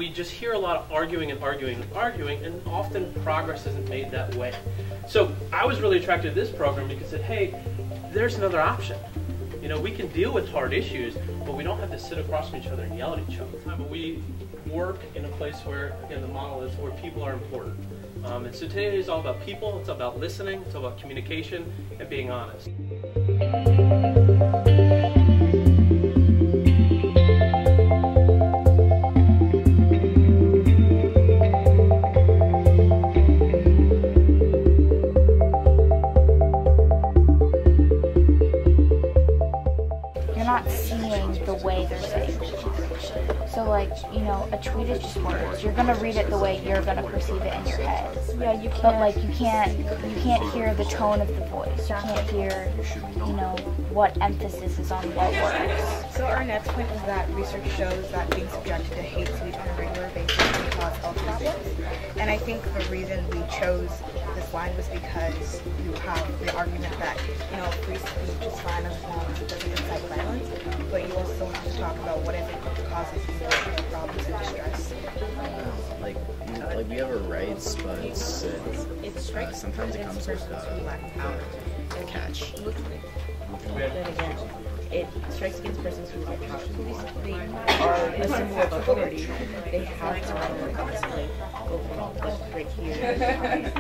we just hear a lot of arguing and arguing and arguing, and often progress isn't made that way. So I was really attracted to this program because it said, hey, there's another option. You know, we can deal with hard issues, but we don't have to sit across from each other and yell at each other. But we work in a place where, again, the model is where people are important. And so today is all about people, it's all about listening, it's all about communication and being honest. You're not seeing the way they're saying it. So like, you know, a tweet is just words. You're gonna read it the way you're gonna perceive it in your head. Yeah, you can't. But like, you can't hear the tone of the voice. You can't hear, you know, what emphasis is on what words. So our next point is that research shows that being subjected to hate speech on a regular basis can cause health problems. And I think the reason we chose this line was because you have the argument that, you know, free speech is fine as long as it doesn't incite violence, but you also have to talk about what if it causes emotional problems and distress. Like we have our rights, but sometimes it comes with a catch. Then again, it strikes against persons who are power. Police are a symbol of authority. They have to constantly go from like right here.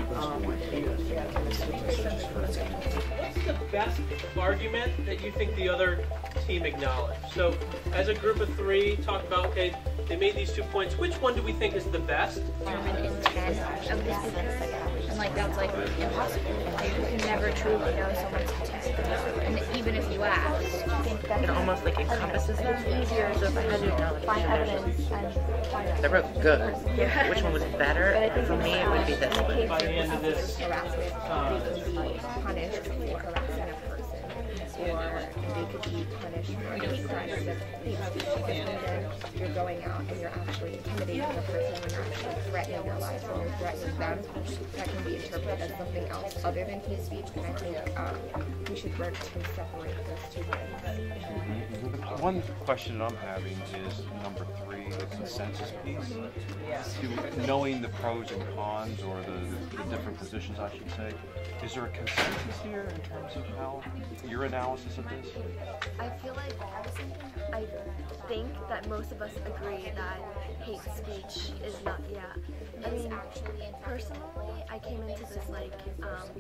What's the best argument that you think the other team acknowledged? So as a group of three, talk about, okay, they made these 2 points. Which one do we think is the best? Determined intent of the speaker, and like that's like impossible. You can never truly know someone's intent. And even if you ask, I think that It almost like encompasses them. it's easier So if I had to acknowledge find evidence and find out. they wrote good. Which one was better? For me, it would be this one. By the end of this, harassment, they can be punished for harassing a person, or they could be punished for hate crimes of hate speech, because then you're going out and you're actually intimidating the person, and you're actually threatening their lives, and you're threatening them. That can be interpreted as something else other than hate speech, and I think we should work to separate those two things. One question I'm having is number 3, the consensus piece. Knowing the pros and cons, or the different positions, I should say, is there a consensus here in terms of how your analysis of this? I feel like I think that most of us agree that hate speech is not, I mean, personally, I came into this like,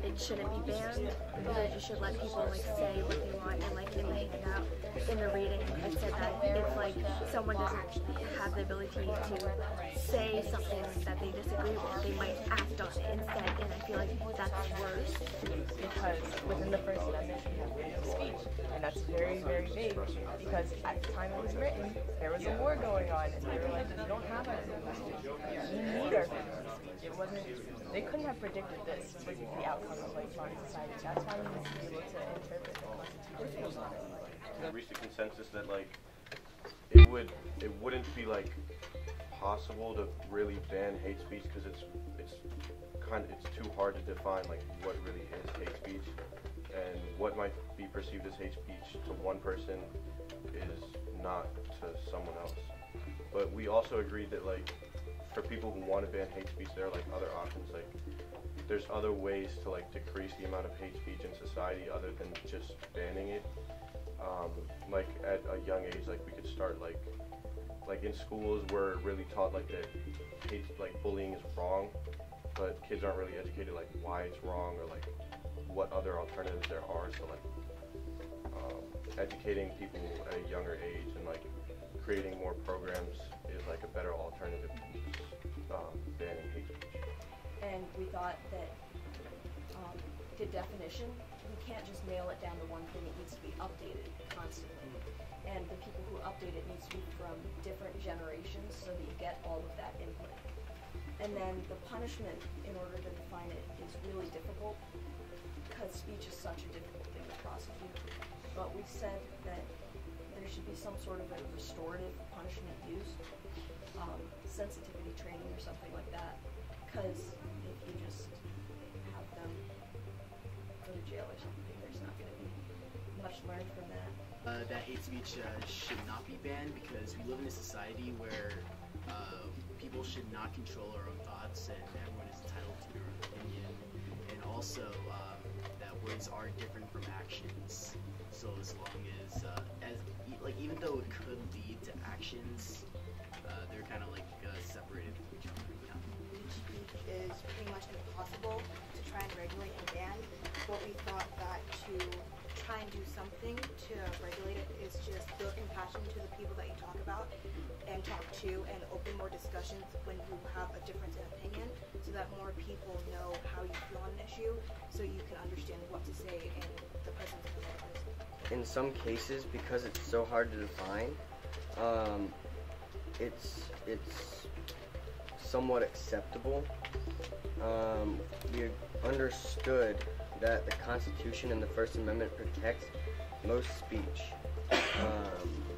it shouldn't be banned, because you should let people like say what they want, and like in the handout, in the reading, it said that if like someone doesn't have the ability to say something that they disagree with, they might act on it instead, and I feel like that's worse. Because within the First Amendment you have freedom of speech, and that's very, very vague, because at the time it was written, there was a war going on, and they were like, you don't have our freedom of speech, you need our freedom of speech. It wasn't, they couldn't have predicted this was the outcome of like modern society. That's why we need to be able to interpret the Constitution. Reached a consensus that like it wouldn't be like possible to really ban hate speech, because it's too hard to define like what really is hate speech, and what might be perceived as hate speech to one person is not to someone else. But we also agreed that like for people who want to ban hate speech, there are like other options. Like there's other ways to like decrease the amount of hate speech in society other than just banning it. Like at a young age, like we could start like in schools we're really taught like that hate, like bullying is wrong, but kids aren't really educated like why it's wrong, or like what other alternatives there are. So like educating people at a younger age and like creating more programs is like a better alternative to just banning hate speech. And we thought that the definition, we can't just nail it down to one thing. It needs to be updated constantly. And the people who update it needs to be from different generations, so that you get all of that input. And then the punishment, in order to define it, is really difficult, because speech is such a difficult thing to prosecute. But we said that there should be some sort of a restorative punishment used, sensitivity training or something like that, because if you just have them go to jail or something, there's not going to be much learned from that. that hate speech should not be banned because we live in a society where people should not control our own thoughts and everyone is entitled to their own opinion. And also that words are different from actions. So as long as, even though it could lead to actions, they're kind of like separated from each other. Yeah. Hate speech is pretty much impossible to try and regulate and ban, but we thought that to try and do something to regulate it is just build compassion to the people that you talk about and talk to and open more discussions when you have a difference in opinion so that more people know how you feel on an issue so you can understand what to say in the presence of another person. In some cases, because it's so hard to define, it's somewhat acceptable. We understood that the Constitution and the First Amendment protects most speech.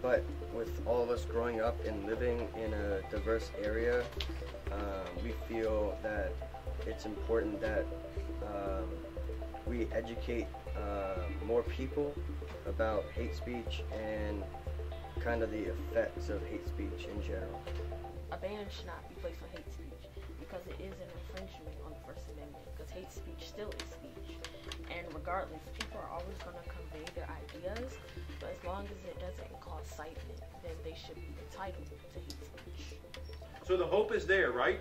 But with all of us growing up and living in a diverse area, we feel that it's important that we educate more people about hate speech and kind of the effects of hate speech in general. A ban should not be placed on hate speech because it is an infringement on the First Amendment, because hate speech still is speech. And regardless, people are always going to convey their ideas, but as long as it doesn't cause incitement, then they should be entitled to hate speech. So the hope is there, right?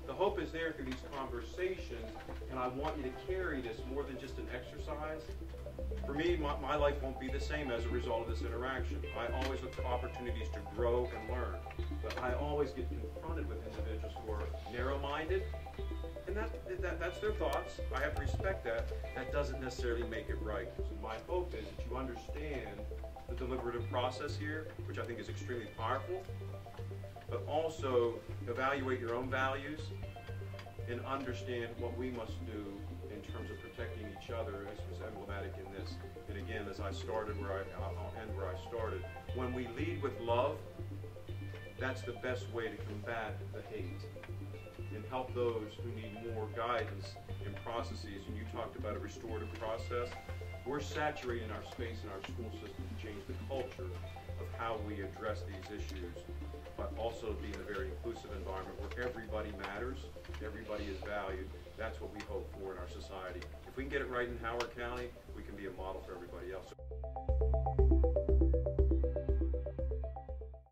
The hope is there through these conversations, and I want you to carry this more than just an exercise. For me, my life won't be the same as a result of this interaction. I always look for opportunities to grow and learn, but I always get confronted with individuals who are narrow-minded, and that's their thoughts. I have to respect that. That doesn't necessarily make it right. So my hope is that you understand the deliberative process here, which I think is extremely powerful, but also evaluate your own values and understand what we must do in terms of protecting each other, as was emblematic in this. And again, as I started I'll end where I started. When we lead with love, that's the best way to combat the hate and help those who need more guidance in processes. And you talked about a restorative process. We're saturating our space in our school system to change the culture of how we address these issues, but also be in a very inclusive environment where everybody matters, everybody is valued. That's what we hope for in our society. If we can get it right in Howard County, we can be a model for everybody else.